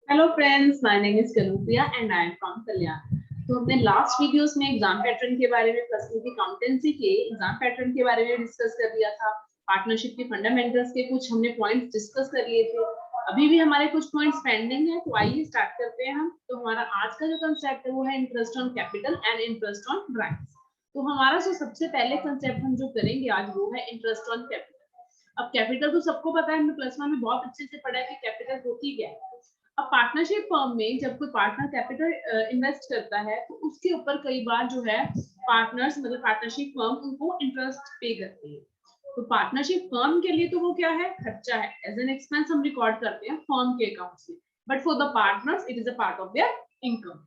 Hello friends, my name is Kanupriya and I am from Kalyan. तो हमने last videos में exam pattern के बारे में, पर्सनल अकाउंटेंसी के एग्जाम पैटर्न के बारे में डिस्कस कर लिया था। पार्टनरशिप के फंडामेंटल्स के कुछ हमने पॉइंट्स डिस्कस कर लिए थे। अभी भी हमारे कुछ पॉइंट्स पेंडिंग है, तो आइए स्टार्ट करते हैं हम। तो हमारा आज का जो कंसेप्ट है वो है interest on capital and interest on rights. तो हमारा जो सबसे पहले कंसेप्ट हम जो करेंगे आज वो है इंटरेस्ट ऑन कैपिटल। अब कैपिटल तो सबको पता है, हमने प्लस वन में बहुत अच्छे से पढ़ा है कि कैपिटल होती क्या है। अब पार्टनरशिप फर्म में जब कोई पार्टनर कैपिटल इन्वेस्ट करता है तो उसके ऊपर कई बार जो है पार्टनर्स मतलब पार्टनरशिप फर्म उनको इंटरेस्ट पे करती है। तो पार्टनरशिप फर्म के लिए तो वो क्या है, खर्चा है, एज एन एक्सपेंस हम रिकॉर्ड करते हैं फर्म के अकाउंट्स में। But for the partners it is a part of their income.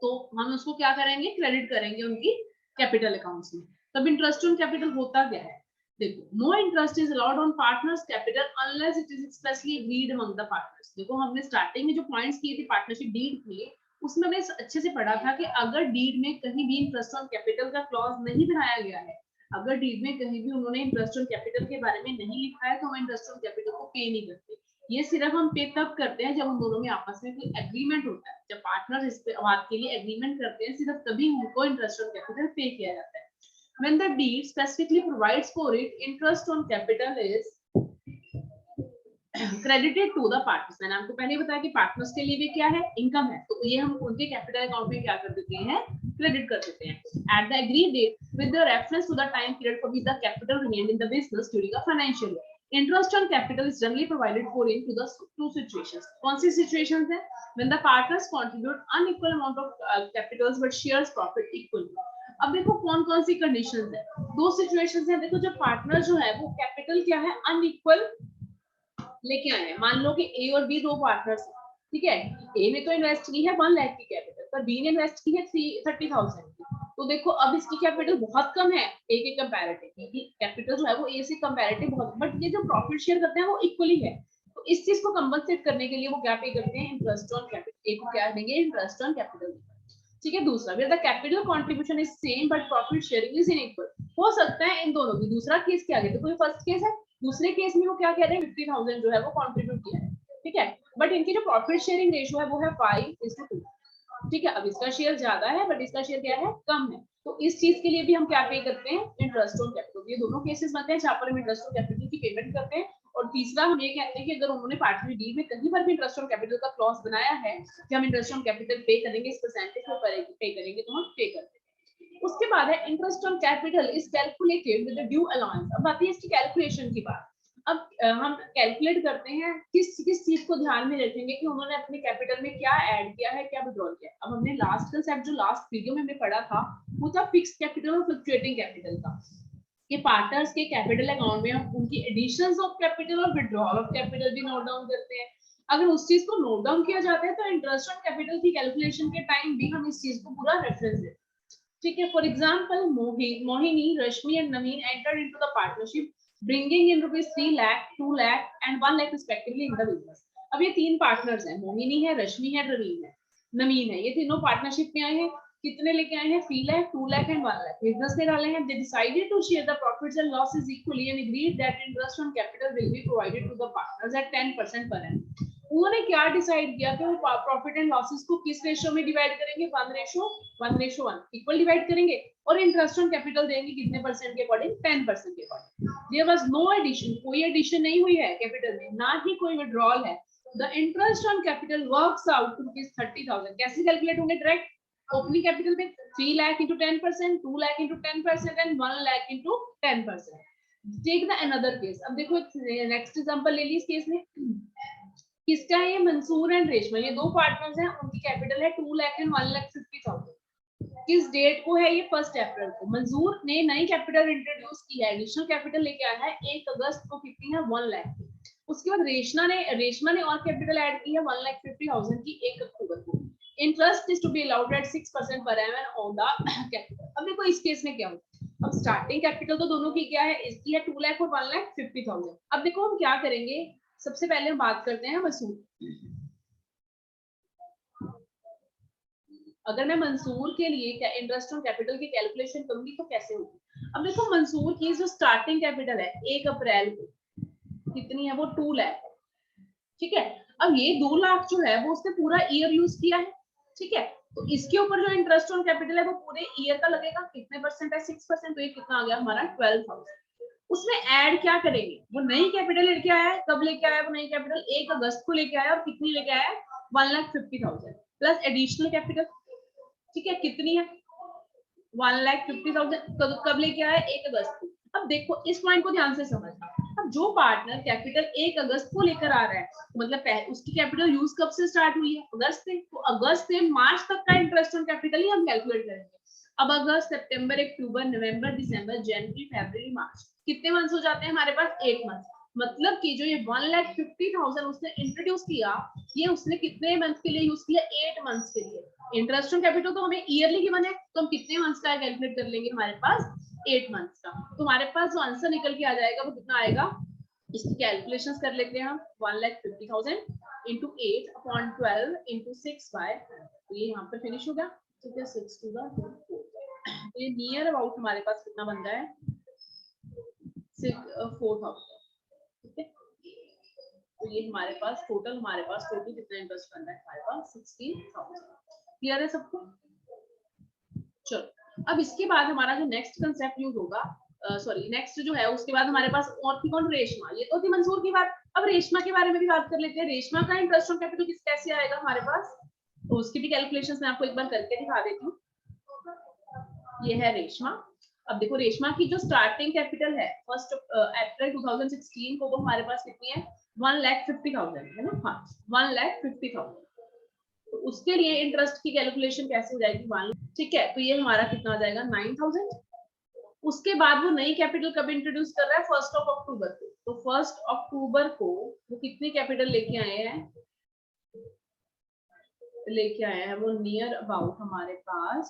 तो हम उसको क्या करेंगे, क्रेडिट करेंगे उनकी कैपिटल अकाउंट्स में। तब इंटरेस्ट ऑन कैपिटल होता क्या है, देखो, no interest is allowed on partners capital unless it is expressly agreed among the partners. देखो, हमने स्टार्टिंग में जो पॉइंट्स किए थे पार्टनरशिप डीड के, उसमें हमने अच्छे से पढ़ा था कि अगर डीड में कहीं भी इंटरेस्ट ऑन कैपिटल का क्लॉज नहीं बनाया गया है, अगर डीड में कहीं भी उन्होंने इंटरेस्ट ऑन कैपिटल के बारे में नहीं लिखा है, तो हम इंटरेस्ट ऑन कैपिटल को पे नहीं करते। ये सिर्फ हम पे तब करते हैं जब उन दोनों में आपस में कोई एग्रीमेंट होता है। जब पार्टनर इस बात के लिए एग्रीमेंट करते हैं, सिर्फ तभी उनको इंटरेस्ट ऑन कैपिटल पे किया जाता है। When the deed specifically provides for it, interest on capital is credited to the partners। मैंने आपको पहले बताया कि पार्टनर्स के लिए भी क्या है, इनकम है, तो ये हम उनके कैपिटल अकाउंट में क्या कर देते हैं, क्रेडिट कर देते हैं at the agreed date with the reference to the time period for which the capital remained in the business during the financial year। Interest on capital is generally provided for in the two situations। कौन सी situations है, when the partners contribute unequal amount of capitals but shares profit equally। अब देखो कौन कौन सी conditions है, दो situations है। देखो, जब पार्टनर जो है वो कैपिटल क्या है, अनइक्वल लेके आए हैं। मान लो कि ए और बी दो पार्टनर्स हैं, ठीक है। ए ने तो इन्वेस्ट की है 1 लाख की कैपिटल, पर बी ने इन्वेस्ट की है 30,000 की। तो देखो, अब इसकी कैपिटल बहुत कम है ए के कंपैरेटिव, क्योंकि कैपिटल जो है वो ए से कंपैरेटिव बहुत, बट ये जो प्रॉफिट शेयर करते हैं वो इक्वली है। तो इस चीज को कंपनसेट करने के लिए वो क्या पे करते हैं, इंटरेस्ट ऑन कैपिटल। ए को क्या देंगे, इंटरेस्ट ऑन कैपिटल। ठीक है। दूसरा, where the capital contribution is same but profit sharing is inequal. हो सकता है इन दोनों की। दूसरा केस क्या है, तो कोई फर्स्ट केस है, दूसरे केस में वो क्या कह रहे हैं, 50,000 जो है वो कंट्रीब्यूट किया है, ठीक है। बट इनकी जो प्रॉफिट शेयरिंग रेशियो है वो है 5:2। ठीक है। अब इसका शेयर ज्यादा है बट इसका शेयर क्या है, कम है। तो इस चीज के लिए भी हम क्या पे करते हैं, इंटरेस्ट ऑन कैपिटल। ये दोनों केसेस बनते हैं जहां पर हम इंटरेस्ट ऑन कैपिटल की पेमेंट करते हैं। और तीसरा, हम ये कहते हैं कि अगर उन्होंने पार्टनर डील में कहीं पर भी इंटरेस्ट ऑन कैपिटल का क्लॉज बनाया है कि हम इंटरेस्ट ऑन कैपिटल पे करेंगे, इस परसेंटेज को पे करेंगे, तो हम पे करते हैं। उसके बाद है interest on capital is calculated with the due allowance. अब आती है इसकी कैलकुलेशन की बात। अब हम कैलकुलेट करते हैं किस किस चीज को ध्यान में रखेंगे कि उन्होंने अपने कैपिटल में क्या ऐड किया है, क्या विड्रॉल किया है। अब हमने लास्ट कंसेप्ट जो लास्ट वीडियो में हमने पढ़ा था वो था फिक्स्ड कैपिटल और फ्लक्चुएटिंग कैपिटल का। कि पार्टनर्स के कैपिटल अकाउंट में हम उनकी एडिशंस ऑफ कैपिटल और विड्रॉल ऑफ कैपिटल भी नोट डाउन करते हैं। अगर उस चीज को नोट डाउन किया जाता है तो इंटरेस्ट ऑन कैपिटल की कैलकुलेशन के टाइम भी हम इस चीज को पूरा रेफरेंस देते हैं। ठीक है। For example, Mohini, Rashmi and Naveen entered into the partnership bringing in rupees 3 lakh, 2 lakh and 1 lakh respectively in the business. अब ये तीन पार्टनर्स हैं, मोहिनी है, रश्मि है, नवीन है। ये तीनों पार्टनरशिप में आए हैं। कितने लेके आए हैं, 3 लाख, 2 लाख एंड 1 लाख बिजनेस में डाले हैं। They decided to share the profits and losses equally and agreed that interest on capital will be provided to the partners at 10% per annum. उन्होंने क्या डिसाइड किया कि वो प्रॉफिट एंड लॉसेस को किस रेशियो में डिवाइड करेंगे, 1:1 इक्वल डिवाइड करेंगे। और इंटरेस्ट ऑन कैपिटल देंगे कितने परसेंट के अकॉर्डिंग, 10% के according. There was no addition, कोई एडिशन नहीं हुई है कैपिटल में, ना ही कोई विड्रॉल है। The interest on capital works out to rupees 30,000। कैसे कैलकुलेट होंगे, डायरेक्ट ओपनिंग कैपिटल में 3 lakh into 10%, 2 lakh into 10% and 1 lakh into 10%। Take the another case. अब देखो नेक्स्ट एग्जांपल ले ली इस केस में। किसका है, ये मंसूर एंड रेशमा, ये दो पार्टनर्स हैं, उनकी कैपिटल है 2 लाख एंड 1,50,000। किस डेट को है ये, 1 अप्रैल को। मंजूर ने नई कैपिटल इंट्रोड्यूस की है, एडिशनल कैपिटल लेके आया है 1 अगस्त को, कितनी है, 1 लाख। उसके बाद रेशमा ने और कैपिटल ऐड की है 1,50,000 की 1 अक्टूबर को। Interest is to be allowed at 6% per annum on the capital. अब देखो इस केस में क्या होगा, अब स्टार्टिंग कैपिटल तो दोनों की क्या है, इसकी है 2 लाख और 1,50,000। अब देखो हम क्या करेंगे, सबसे पहले हम बात करते हैं मंसूर। अगर मैं मंसूर के लिए क्या इंटरेस्ट ऑन कैपिटल की कैलकुलेशन करूंगी तो कैसे होगी। अब देखो मंसूर की जो स्टार्टिंग कैपिटल है 1 अप्रैल को कितनी है, वो 2 लाख। ठीक है। अब ये 2 लाख जो है वो उसने पूरा ईयर यूज किया है, ठीक है। तो इसके ऊपर जो इंटरेस्ट ऑन कैपिटल है वो पूरे ईयर का लगेगा, कितने परसेंट है, 6%, तो ये कितना आ गया हमारा 12,000। उसमें ऐड क्या करेंगे, वो नई कैपिटल लेके आया है, कब लेके आया वो नई कैपिटल, 1 अगस्त को लेके आया, और कितनी लेके आया, 1,50,000 प्लस एडिशनल कैपिटल, ठीक है, कितनी है 1,50,000, कब लेके आया, 1 अगस्त को। अब देखो इस पॉइंट को ध्यान से समझना, अब जो पार्टनर कैपिटल 1 अगस्त को लेकर आ रहा है, मतलब उसकी कैपिटल यूज कब से स्टार्ट हुई है, अगस्त से, तो अगस्त से मार्च तक का इंटरेस्ट ऑन कैपिटल ही हम कैलकुलेट करेंगे। अब अगस्त, सितंबर, अक्टूबर, नवंबर, दिसंबर, जनवरी, फरवरी, मार्च, कितने मंथ्स हो जाते हैं हमारे पास, 8 मंथ। मतलब कि जो ये 1,50,000 उसने इंट्रोड्यूस किया, ये उसने कितने मंथ के लिए यूज किया, 8 मंथ्स के लिए। इंटरेस्ट ऑन कैपिटल तो हमें ईयरली गिवन है, तो हम कितने मंथ्स का कैलकुलेट कर लेंगे, हमारे पास 8 मंथ्स का। तो हमारे पास जो आंसर निकल के आ जाएगा वो कितना आएगा, इसकी कैलकुलेशंस कर लेते हैं हम, 1,50,000 इंटू 8 अपॉन 12 इंटू 6 बाय, तो ये यहाँ पे फिनिश हो गया, ठीक है, 6 टू द 4, तो ये नियर अबाउट हमारे पास कितना बन रहा है, 4,000, ठीक है। तो ये हमारे पास टोटल कितना इंटरेस्ट बन रहा है हमारे पास, 16,000। क्लियर है सबको? चलो, अब इसके बाद हमारा जो नेक्स्ट कंसेप्ट यूज होगा, सॉरी नेक्स्ट जो है उसके बाद हमारे पास और थी कौन, रेशमा। ये तो थी मंसूर की बात, अब रेशमा के बारे में भी बात कर लेते हैं। रेशमा का इंटरेस्ट ऑन कैपिटल किस कैसे आएगा हमारे पास, तो उसकी भी कैलकुलेशंस मैं आपको एक बार करके दिखा देती हूँ। ये है रेशमा। अब देखो रेशमा की जो स्टार्टिंग कैपिटल है 1 अप्रैल 2016 को, वो हमारे पास कितनी है, 1,50,000 है ना, हाँ 1,50,000। तो उसके लिए इंटरेस्ट की कैलकुलेशन कैसे हो जाएगी, मान लो, ठीक है, तो ये हमारा कितना आ जाएगा 9,000। उसके बाद वो नई कैपिटल कब इंट्रोड्यूस कर रहा है, 1 अक्टूबर को। तो 1 अक्टूबर को वो कितनी कैपिटल लेके आए हैं, वो नियर अबाउट हमारे पास,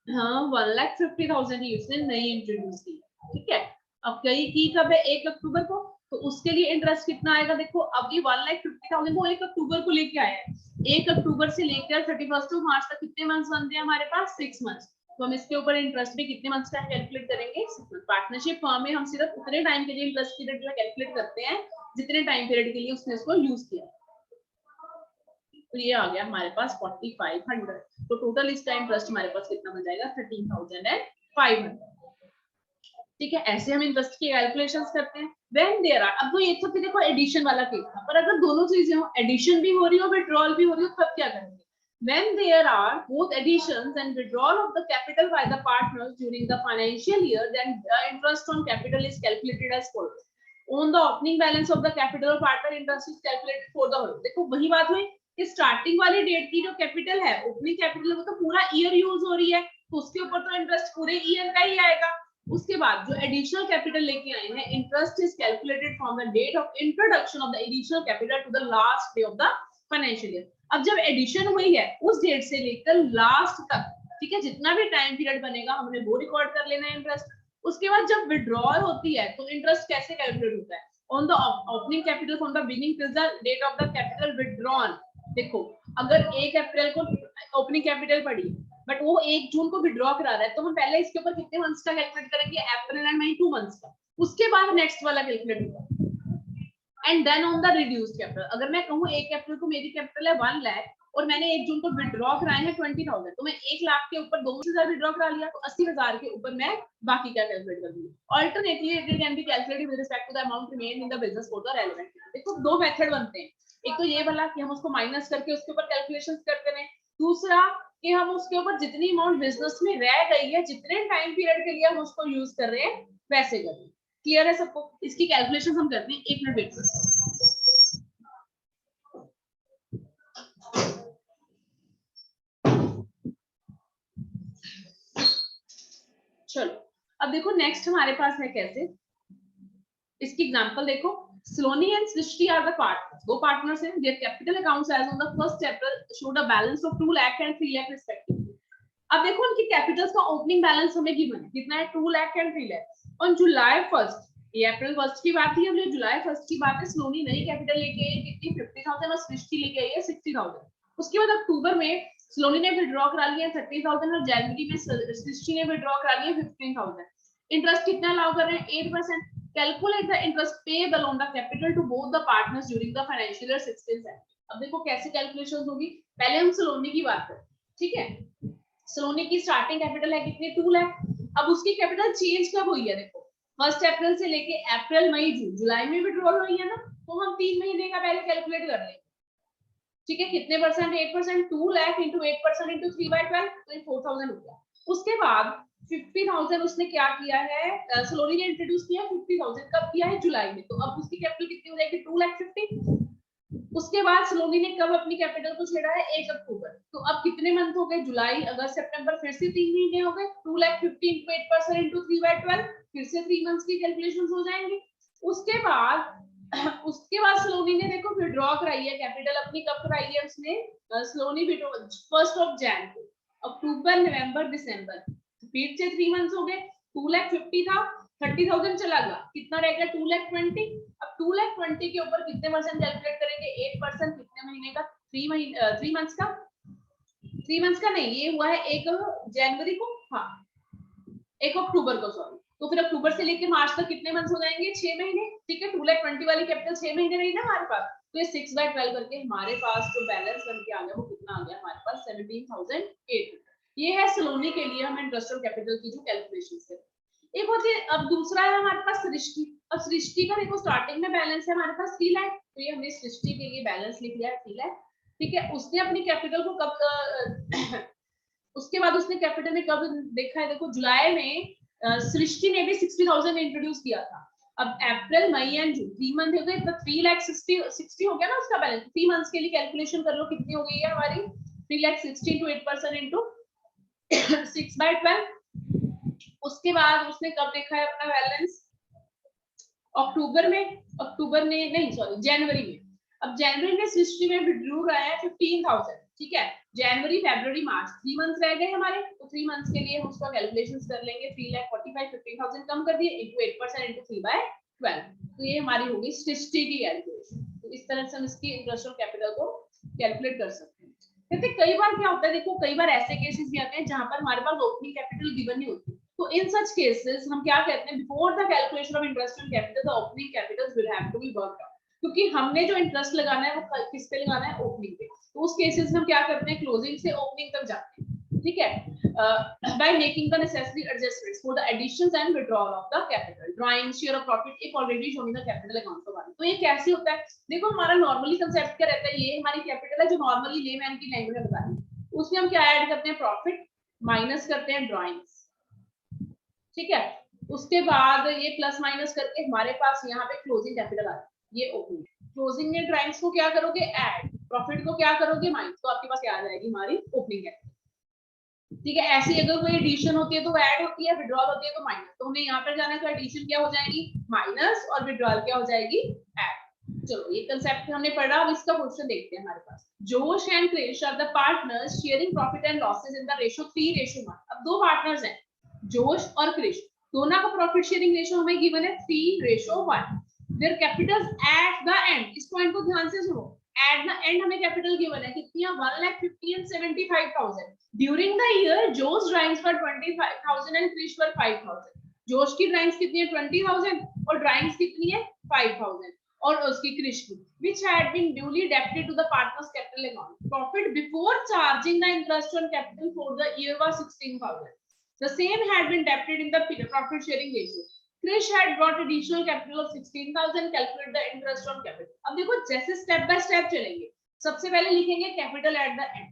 हाँ 1,50,000 ही उसने नई इंट्रोड्यूस की, ठीक है। अब कई की कब है, 1 अक्टूबर को, तो उसके लिए इंटरेस्ट कितना आएगा, देखो अब ये 1,50,000 वो 1 अक्टूबर को लेके आया है, 1 अक्टूबर से लेकर 31 मार्च तक कितने मंथ्स बनते हैं हमारे पास, 6 मंथ्स। तो हम इसके ऊपर इंटरेस्ट भी कितने मंथ्स का कैलकुलेट करेंगे, पार्टनरशिप फर्म में हम सिर्फ उतने टाइम के लिए इंटरेस्ट की रेट कैलकुलेट करते हैं जितने टाइम पीरियड के लिए उसने इसको यूज किया। तो ये आ गया हमारे पास 4,500, तो टोटल इसका इंटरेस्ट हमारे पास कितना बन जाएगा, 13,500, ठीक है। ऐसे हम इंटरेस्ट की कैलकुलेशंस करते हैं। व्हेन देयर आर, अब तो ये तो देखो एडिशन वाला केस था, पर अगर दोनों चीजें हो, एडिशन भी हो रही हो विड्रॉल भी हो रही हो, तब क्या करेंगे, when there are both additions and withdrawal of the capital by the partners during the financial year, then the interest on capital is calculated as follows. On the opening balance of the capital, partner interest is calculated for the whole। देखो वही बात हुई कि starting वाली date की जो capital है, opening capital, वो तो पूरा ईयर यूज हो रही है, तो उसके ऊपर तो इंटरेस्ट पूरे ईयर का ही आएगा। उसके बाद जो एडिशनल कैपिटल लेके आए हैं, interest is calculated from the date of introduction of the additional capital to the last day of the financial year. अब जब एडिशन हुई है उस डेट से लेकर लास्ट तक, ठीक है, जितना भी टाइम पीरियड बनेगा हमने वो रिकॉर्ड कर लेना है इंटरेस्ट। उसके बाद जब विड्रॉल होती है तो इंटरेस्ट कैसे कैलकुलेट होता है, on the opening capital from the beginning till the date of the capital withdrawn. देखो अगर 1 अप्रैल को ओपनिंग कैपिटल पड़ी बट वो 1 जून को विड्रॉ करा रहा है, तो हम पहले इसके ऊपर कितने मंथ्स का कैलकुलेट करेंगे, अप्रैल एंड मई 2 मंथ्स का, उसके बाद नेक्स्ट वाला कैलकुलेट होगा। And then on the reduced capital, अगर मैं कहूं 1 अप्रैल को मेरी कैपिटल है 1 लाख और मैंने 1 जून को विड्रॉ कराए हैं 20,000, तो मैं 1 लाख के ऊपर 2,000 विड्रॉ करा लिया, तो 80,000 के ऊपर मैं बाकी का कैलकुलेट कर दूंगी। Alternately it can be calculated with respect to the amount remain in the business for the relevant. देखो 2 मेथड बनते हैं, एक तो ये वाला कि हम उसको माइनस करके उसके ऊपर कैलकुलेशंस करते हैं, दूसरा कि हम उसके ऊपर जितनी अमाउंट बिजनेस में रह गई है, जितने टाइम पीरियड के लिए हम उसको यूज कर रहे हैं वैसे करें। क्लियर है सबको? इसकी कैलकुलेशन हम करते हैं, 1 मिनट वेट करो। चलो अब देखो नेक्स्ट हमारे पास है कैसे, इसकी एग्जांपल देखो। Saloni and Srishti are the partners. दो partners हैं. Their capital accounts as on the 1st April showed a balance of 2 lakh and 3 lakh respectively. अब देखो उनकी कैपिटल्स का ओपनिंग बैलेंस हमें गिवन है, कितना है 2 lakh and 3 lakh. On July 1, ये अप्रैल 1 की बात थी, अब ये जुलाई 1 की बात है। स्लोनी नई कैपिटल लेके आई कितनी 50,000 और सृष्टि लेके आई है 60,000। उसके बाद अक्टूबर में स्लोनी ने विड्रॉ करा लिया 30,000 और जनवरी में सृष्टि ने विड्रॉ करा लिया 15,000। इंटरेस्ट कितना अलाउ कर रहे हैं 8%। Calculate the interest payable on the capital to both the partners during the financial year 16। अब देखो कैसे कैलकुलेशंस होगी। पहले हम सलोनी की बात करें, ठीक है। सलोनी की स्टार्टिंग कैपिटल है कितनी, 2 लाख। अब उसकी कैपिटल चेंज कब हुई है, देखो 1 अप्रैल से लेके अप्रैल मई जून जुलाई में विड्रॉल हुई है ना, तो हम 3 महीने का पहले कैलकुलेट कर लेंगे, ठीक है। कितने परसेंट, 8%, 2 लाख इंटू 8% इंटू 3/12, तो 4000 हो गया। उसके बाद 50,000 उसने क्या किया है, सलोनी ने इंट्रोड्यूस किया 50,000, कब किया है, जुलाई में, तो अब उसकी कैपिटल कितनी हो जाएगी, 2,50,000। उसके बाद सलोनी ने कब अपनी कैपिटल को छेड़ा है, 1 अक्टूबर। तो अब कितने मंथ हो गए, जुलाई अगस्त सितंबर, फिर से 3 महीने हो गए। 2,50,000 इंटू 8% इंटू 3/12, फिर से 3 मंथ्स की कैलकुलेशंस हो जाएंगे। उसके बाद सलोनी ने देखो विड्रॉ कराई है कैपिटल अपनी, कब कराई है उसने, सलोनी विड्रॉ 1 जनवरी को, अक्टूबर नवंबर दिसंबर, फिर से 3 मंथ्स हो गए। 2,50,000 था, 30,000 चला गया, कितना रह गया, 2,20,000। अब 2,20,000 के ऊपर कितने परसेंट कैलकुलेट करेंगे, 8%, कितने महीने का, 3 मंथ्स का, 3 मंथ्स का नहीं, ये हुआ है 1 जनवरी को, हाँ 1 अक्टूबर को, सॉरी। तो फिर अक्टूबर से लेकर मार्च तक कितने मंथ्स हो जाएंगे, 6 महीने, ठीक है। 2,20,000 वाली कैपिटल 6 महीने रही ना हमारे पास, तो ये 6/12 करके हमारे पास जो बैलेंस बन के आ गया वो कितना आ गया हमारे पास, 17,800। ये है सलोनी के लिए हम इंटरेस्ट ऑन कैपिटल की जो कैलकुलेशंस है। एक होती है, अब दूसरा है हमारे पास सृष्टि। अब सृष्टि का देखो स्टार्टिंग में बैलेंस है हमारे पास 3 लाख, तो ये हमने सृष्टि के लिए बैलेंस लिख लिया है 3 लाख, ठीक है। उसने अपनी कैपिटल को कब उसके बाद उसने कैपिटल में कब देखा है, देखो जुलाई में सृष्टि ने भी 60,000 इंट्रोड्यूस किया था। अब अप्रैल मई एंड जून 3 मंथ हो गए, तो 3,60,000 हो गया ना उसका बैलेंस। 3 मंथ्स के लिए कैलकुलेशन कर लो कितनी हो गई है हमारी, 3,60,000 टू 8% इंटू 6/12। उसके बाद उसने कब देखा है अपना बैलेंस, अक्टूबर में नहीं सॉरी जनवरी में। अब जनवरी में सृष्टि में विड्रू रहा है 15,000, ठीक है। जनवरी फरवरी मार्च 3 मंथ्स रह गए हमारे, तो 3 मंथ्स के लिए हम उसका कैलकुलेशंस कर लेंगे। 3,45,000 15,000 कम कर दिए इंटू 8% इंटू 3/12, तो ये हमारी होगी सृष्टि की कैलकुलेशन। तो इस तरह से हम इसकी इंटरेस्ट ऑन कैपिटल को कैलकुलेट कर सकते हैं। देखिए कई बार क्या होता है, देखो कई बार ऐसे केसेस भी आते हैं जहां पर हमारे पास ओपनिंग कैपिटल गिवन नहीं होती, तो इन सच केसेस हम क्या कहते हैं, before the calculation of interest on capital the opening capitals will have to be worked out, क्योंकि हमने जो इंटरेस्ट लगाना है वो किस पे लगाना है, ओपनिंग पे। तो उस केसेस में हम क्या करते हैं, क्लोजिंग से ओपनिंग तक जाते हैं, ठीक है, by making the necessary adjustments for the additions and withdrawal of the capital, drawing share of profit if already shown in the capital account of one. तो ये कैसे होता है, देखो हमारा नॉर्मली कांसेप्ट क्या रहता है, ये हमारी कैपिटल है जो नॉर्मली लेमैन की लैंग्वेज में बता रही है, उसमें हम क्या ऐड करते हैं, प्रॉफिट माइनस करते हैं ड्राइंग्स, ठीक है। उसके बाद ये प्लस माइनस करके हमारे पास यहाँ पे क्लोजिंग कैपिटल आ है, ये ओपनिंग। क्लोजिंग में ड्राइंग्स को क्या करोगे, ऐड, प्रॉफिट को क्या करोगे, माइनस, तो आपके पास क्या आ जाएगी हमारी ओपनिंग कैपिटल, ठीक है। ऐसी अगर कोई एडिशन होती है तो वो ऐड होती है, विड्रॉल होती है तो माइनस, तो हमें यहाँ पर जाना है तो एडिशन क्या हो जाएगी, माइनस, और विड्रॉल क्या हो जाएगी, ऐड। चलो ये कांसेप्ट हमने पढ़ा, अब इसका क्वेश्चन देखते हैं हमारे पास। Josh and Krish are the partners sharing profit and losses in the ratio 3:1। अब दो पार्टनर्स हैं, जोश और क्रिश, दोनों का प्रॉफिट शेयरिंग रेशियो हमें गिवन है 3:1। Their capitals at the end, इस पॉइंट को ध्यान से सुनो, एट द एंड हमें कैपिटल गिवन है कितनी, 1,50,000 and 75,000। During the year Josh drawings for 25,000 and Krish for 5,000। Josh की ड्राइंग्स कितनी है, 20,000, और ड्राइंग्स कितनी है, 5,000, और उसकी क्रिश की, which had been duly debited to the partners capital account. Profit before charging the interest on capital for the year was 16,000. The same had been debited in the profit sharing ratio. Krish had brought additional capital of 16,000. Calculate the interest on capital. अब देखो जैसे step by step चलेंगे, सबसे पहले लिखेंगे capital eight the and,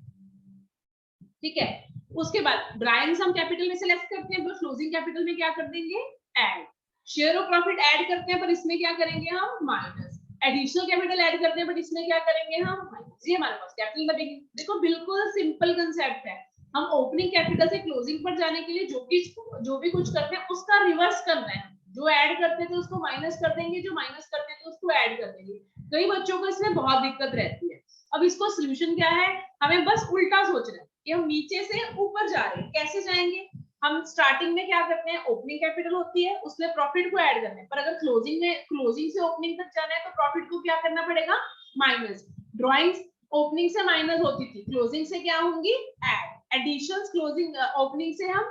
ठीक है। उसके बाद ड्राइंग्स हम कैपिटल में सेलेक्ट करते हैं, बस क्लोजिंग कैपिटल में क्या कर देंगे, add. Share of profit add करते हैं, पर इसमें क्या करेंगे हम, माइनस। एडिशनल कैपिटल ऐड करते हैं, पर इसमें क्या करेंगे हम, माइनस। ये हमारे पास कैपिटल का देखो बिल्कुल सिंपल कांसेप्ट है। हम ओपनिंग कैपिटल से क्लोजिंग पर जाने के लिए जो भी कुछ करते हैं उसका रिवर्स करना है। जो ऐड करते थे उसको माइनस कर देंगे, जो माइनस करते थे उसको ऐड कर देंगे। कई बच्चों को इसमें बहुत दिक्कत रहती है। अब इसको सोल्यूशन क्या है, हमें बस उल्टा सोचना है कि हम नीचे से ऊपर जा रहे हैं, कैसे जाएंगे। हम स्टार्टिंग में क्या करते हैं, ओपनिंग कैपिटल होती है, उसमें प्रॉफिट को ऐड करना है, पर अगर क्लोजिंग से ओपनिंग तक जाना है तो प्रॉफिट को क्या करना पड़ेगा, माइनस। ड्राइंग्स ओपनिंग से माइनस होती थी, क्लोजिंग से क्या होंगी, ऐड। एडिशंस क्लोजिंग ओपनिंग से हम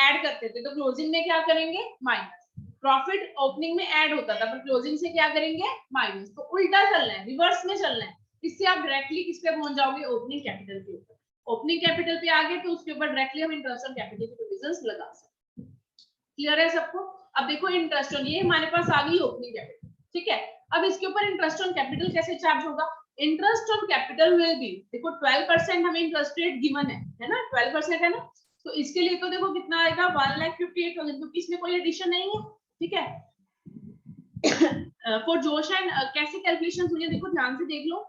ऐड करते थे, तो क्लोजिंग में क्या करेंगे, माइनस। प्रॉफिट ओपनिंग में ऐड होता था, पर क्लोजिंग से क्या करेंगे, माइनस। तो उल्टा चलना है, रिवर्स में चलना है। इससे आप डायरेक्टली किस पे पहुंच जाओगे, ओपनिंग कैपिटल के ऊपर। ओपनिंग कैपिटल पे आ गए तो उसके ऊपर डायरेक्टली हम इंटरेस्ट ऑन कैपिटल की प्रोविजंस लगा सकते हैं। क्लियर है सबको? अब देखो इंटरेस्ट ऑन, ये हमारे पास आ गई ओपनिंग कैपिटल, ठीक है। अब इसके ऊपर इंटरेस्ट ऑन कैपिटल कैसे चार्ज होगा, interest on capital will B, देखो 12% हमें इंटरेस्ट रेट गिवन है ना, 12% है ना। तो इसके लिए तो देखो कितना आएगा, 1,58,000, क्योंकि इसमें कोई एडिशन नहीं है, ठीक है। फॉर जोश एंड कैसे कैलकुलेशन हुई है, देखो ध्यान से देख लो।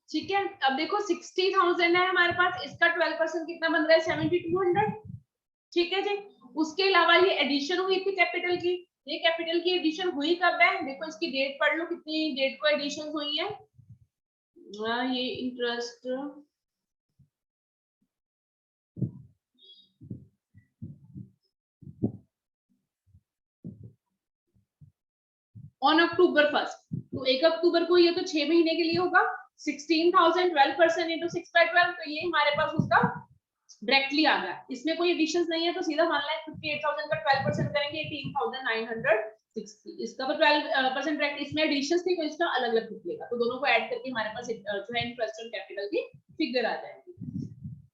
ठीक है, अब देखो 60,000 है हमारे पास, इसका 12% कितना बन रहा है, 7,200, ठीक है जी। उसके अलावा ये एडिशन हुई थी कैपिटल की, ये कैपिटल की एडिशन हुई कब है, देखो इसकी डेट पढ़ लो, कितनी डेट को एडिशन हुई है। ये इंटरेस्ट ऑन October 1, तो 1 अक्टूबर को, ये तो 6 महीने के लिए होगा। 16,000 12% into 6/12, तो ये हमारे पास उसका डायरेक्टली आ गया, इसमें कोई एडिशंस नहीं है, तो सीधा 1,58,000 का 12% करेंगे 18,960, इसका तो 12% डायरेक्ट, इसमें एडिशंस थी तो इसका अलग अलग निकलेगा, तो दोनों को ऐड करके हमारे पास जो है इंटरेस्ट ऑन कैपिटल की फिगर आ जाएगी।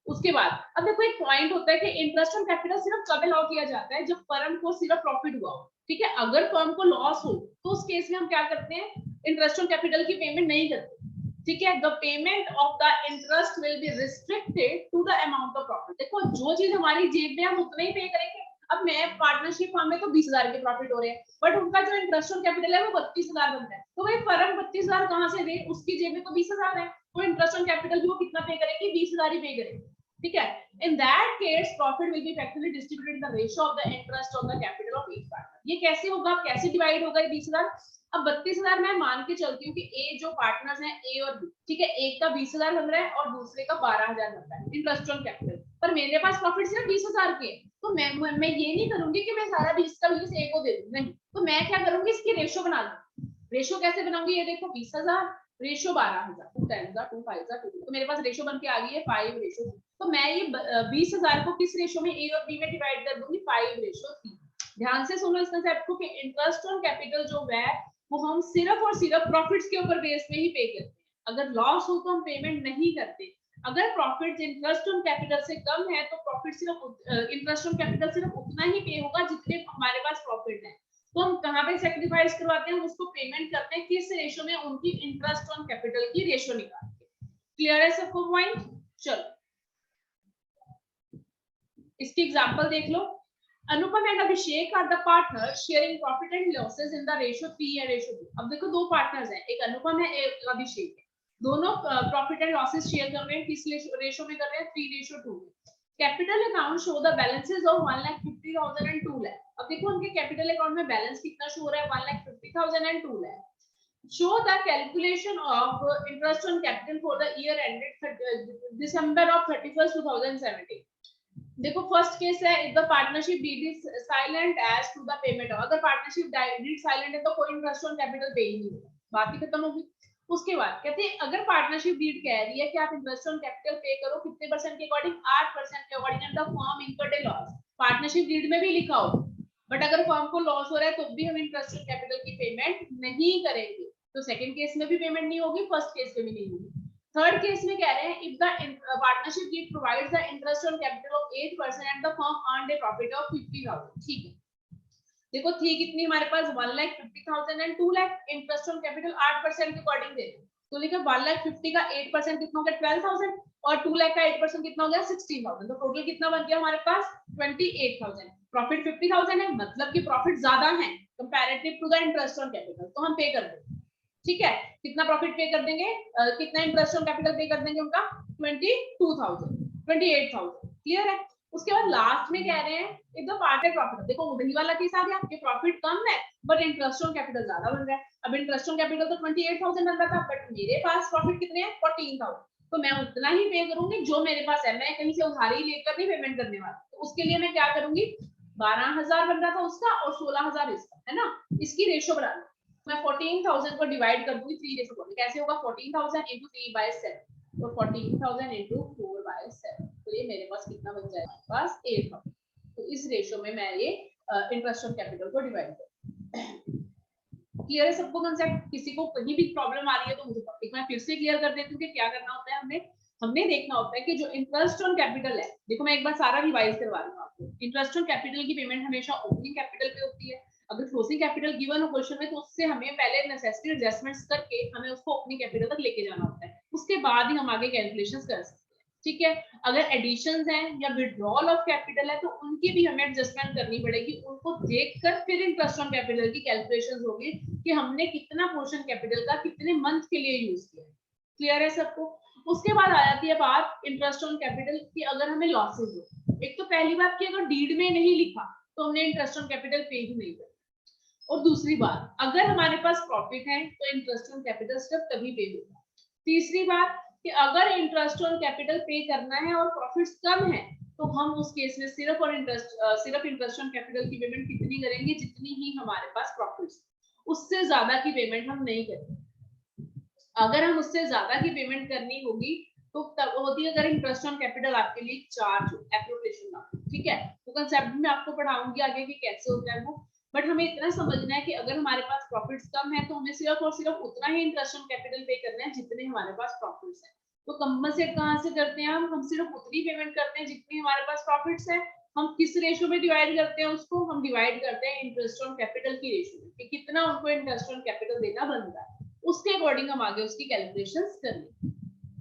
उसके बाद अब देखो एक पॉइंट होता है कि इंटरेस्ट ऑन कैपिटल सिर्फ कब अलाउ किया जाता है, जब फर्म को सिर्फ प्रॉफिट हुआ हो, ठीक है। अगर फर्म को लॉस हो तो उस केस में हम क्या करते हैं, इंटरेस्ट ऑन कैपिटल की पेमेंट नहीं करते, ठीक है। The payment of the interest will be restricted to the amount of profit, देखो जो चीज हमारी जेब में हम उतना ही पे करेंगे। अब मैं पार्टनरशिप फर्म में तो 20,000 के प्रॉफिट हो रहे हैं, बट उनका जो इंटरेस्ट ऑन कैपिटल है वो 32,000 बनता है, तो भाई फर्म 32,000 कहां से दे, उसकी जेब में तो 20,000 है, तो इंटरेस्ट ऑन कैपिटल भी वो कितना पे करेगी, 20,000 ही पे करेगी, ठीक है। In that case, profit will be effectively distributed in the ratio of the interest on the capital of each partner. ये कैसे होगा, कैसे डिवाइड होगा ये 20,000, अब 32,000 मैं मान के चलती हूँ कि ए जो पार्टनर्स हैं ए और बी, ठीक है, एक का 20,000 बन रहा है और दूसरे का 12,000 बन रहा है इंटरेस्ट ऑन कैपिटल, पर मेरे पास प्रॉफिट सिर्फ 20,000 के, तो मैं ये नहीं करूंगी कि मैं सारा 20 का 20 ए को दे दूं, नहीं, तो मैं क्या करूंगी, इसकी रेशो बना लूंगी। रेशो कैसे बनाऊंगी, ये देखो 20,000 रेशो 12,000, 2 10 2 5 2, तो मेरे पास रेशो बन के आ गई है 5:3, तो मैं ये 20,000 को किस रेशो में, ए और बी में डिवाइड कर दूंगी, 5:3। ध्यान से सुनो इस कंसेप्ट को कि इंटरेस्ट ऑन कैपिटल जो है वो हम सिर्फ और सिर्फ प्रॉफिट्स के ऊपर बेस में ही पे करते हैं, अगर लॉस हो तो हम पेमेंट नहीं करते। अगर प्रॉफिट इंटरेस्ट ऑन कैपिटल से कम है तो प्रॉफिट सिर्फ इंटरेस्ट ऑन कैपिटल सिर्फ उतना ही पे होगा जितने हमारे पास प्रॉफिट है, तो हम कहां पे सैक्रिफाइस करवाते हैं, हम उसको पेमेंट करते हैं किस रेशो में, उनकी इंटरेस्ट ऑन कैपिटल की रेशो निकाल के। क्लियर है सबको पॉइंट? चलो इसकी एग्जांपल देख लो। Anupam and Abhishek are the partner sharing profit and losses in the ratio 3 या रेशियो 2। अब देखो दो पार्टनर्स हैं, एक अनुपम है एक अभिषेक है, दोनों प्रॉफिट एंड लॉसेस शेयर कर रहे हैं, किस रेशियो में कर रहे हैं, 3:2 में। Capital account show the balances of 1,50,000 and 2 lakh. अब देखो उनके कैपिटल अकाउंट में बैलेंस कितना शो हो रहा है, 1,50,000 and 2 lakh. Show the calculation of interest on capital for the year ended December of 31st 2017। देखो फर्स्ट केस है, if the partnership deed is silent as to the payment, अगर partnership deed silent है तो कोई interest on capital पे ही नहीं होगा, बात ही खत्म होगी। उसके बाद कहते हैं अगर पार्टनरशिप डीड कह रही है कि आप इंटरेस्ट ऑन कैपिटल पे करो कितने परसेंट के अकॉर्डिंग, 8% के according, and the firm incurred a loss, partnership deed में भी लिखा हो, बट अगर फर्म को लॉस हो रहा है तो भी हम इंटरेस्ट ऑन कैपिटल की पेमेंट नहीं करेंगे, तो सेकंड केस में भी पेमेंट नहीं होगी, फर्स्ट केस में भी नहीं होगी। थर्ड केस में कह रहे हैं if the partnership deed provides the interest on capital of 8% and the firm earned a profit of 50,000, ठीक है। देखो थी कितनी हमारे पास, 1,50,000 and 2 lakh, interest on capital 8% के अकॉर्डिंग दे रहे हैं, तो देखो 1,50,000 का 8% कितना हो गया, 12,000, और 2 लाख का 8% कितना हो गया, 16,000, तो टोटल कितना बन गया हमारे पास, 28,000। प्रॉफिट 50,000 है, मतलब कि प्रॉफिट ज्यादा है comparative to the interest on capital, तो हम पे कर देंगे, ठीक है। कितना प्रॉफिट पे कर देंगे, कितना इंटरेस्ट ऑन कैपिटल पे कर देंगे उनका, 22,000 28,000, क्लियर है। उसके बाद लास्ट में कह रहे हैं इफ द पार्टनर प्रॉफिट, देखो वही वाला केस आ गया कि प्रॉफिट कम है बट इंटरेस्ट ऑन कैपिटल ज्यादा बन रहा है। अब इंटरेस्ट ऑन कैपिटल तो 28,000 बन रहा था, बट मेरे पास प्रॉफिट कितने हैं, 14,000, तो मैं उतना ही पे करूंगी जो मेरे पास है, मैं कहीं से उधारी लेकर नहीं पेमेंट करने वाला, तो उसके लिए मैं क्या करूंगी, 12,000 बन रहा था उसका और 16,000 इसका, है ना। इसकी रेशो बना लो, मैं 14,000 को डिवाइड कर दूंगी 3:4, कैसे होगा 14,000 इंटू 3/7 और 14,000 इंटू 4/7, तो ये मेरे पास कितना बन जाएगा, मेरे पास 8,000। तो इस रेशो में मैं ये इंटरेस्ट ऑन कैपिटल को डिवाइड करूँ। क्लियर है सबको कंसेप्ट? किसी को कहीं भी प्रॉब्लम आ रही है तो मुझे टॉपिक मैं फिर से क्लियर कर देती हूँ कि क्या करना होता है। हमने देखना होता है कि जो इंटरेस्ट ऑन कैपिटल है, देखो मैं एक बार सारा रिवाइज करवा रही हूँ आपको। इंटरेस्ट ऑन कैपिटल की पेमेंट हमेशा ओपनिंग कैपिटल पे होती है। अगर क्लोजिंग कैपिटल गिवन हो क्वेश्चन में तो उससे हमें पहले नेसेसरी एडजस्टमेंट्स करके हमें उसको ओपनिंग कैपिटल तक लेके जाना होता है, उसके बाद ही हम आगे कैलकुलेशंस कर सकते हैं। ठीक है, अगर एडिशंस हैं या विड्रॉल ऑफ कैपिटल है तो उनकी भी हमें एडजस्टमेंट करनी पड़ेगी, उनको देखकर फिर इंटरेस्ट ऑन कैपिटल की कैलकुलेशंस होगी कि हमने कितना पोर्शन कैपिटल का कितने मंथ के लिए यूज किया। क्लियर है सबको? उसके बाद आ जाती है बात इंटरेस्ट ऑन कैपिटल की, अगर हमें लॉसेस हो। एक तो पहली बात कि अगर डीड में नहीं लिखा तो हमने इंटरेस्ट ऑन कैपिटल पे ही नहीं किया, और दूसरी बात अगर हमारे पास प्रॉफिट है तो इंटरेस्ट ऑन कैपिटल सिर्फ तभी पे होगा। तीसरी बात कि अगर इंटरेस्ट ऑन कैपिटल पे करना है और प्रॉफिट्स कम है तो हम उस केस में सिर्फ इंटरेस्ट ऑन कैपिटल की पेमेंट कितनी करेंगे, जितनी ही हमारे पास प्रॉफिट्स, उससे ज्यादा की पेमेंट हम नहीं करेंगे। अगर हम उससे ज्यादा की पेमेंट करनी होगी तो तब होती है अगर इंटरेस्ट ऑन कैपिटल आपके लिए चार्ज हो, एप्रोप्रिएशन ना। ठीक है, तो कंसेप्ट में आपको पढ़ाऊंगी आगे कि कैसे होता है वो, बट हमें इतना समझना है कि अगर हमारे पास प्रॉफिट्स कम है तो हमें सिर्फ और सिर्फ उतना ही इंटरेस्ट ऑन कैपिटल पे करना है जितने हमारे पास प्रॉफिट्स है। तो कंपनसेट कहां से करते हैं हम सिर्फ उतनी पेमेंट करते हैं जितनी हमारे पास प्रॉफिट्स है। हम किस रेशो में डिवाइड करते हैं उसको, हम डिवाइड करते हैं इंटरेस्ट ऑन कैपिटल की रेशो में, कि कितना उनको इंटरेस्ट ऑन कैपिटल देना बनता है, उसके अकॉर्डिंग हम आगे उसकी कैलकुलेशंस कर लेंगे।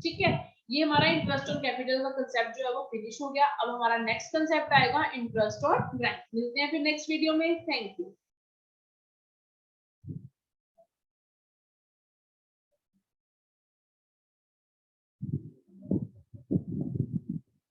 ठीक है, ये हमारा इंटरेस्ट ऑन कैपिटल का कंसेप्ट जो है वो फिनिश हो गया। अब हमारा नेक्स्ट कंसेप्ट आएगा इंटरेस्ट ऑन ग्रांट। मिलते हैं फिर नेक्स्ट वीडियो में। Thank you.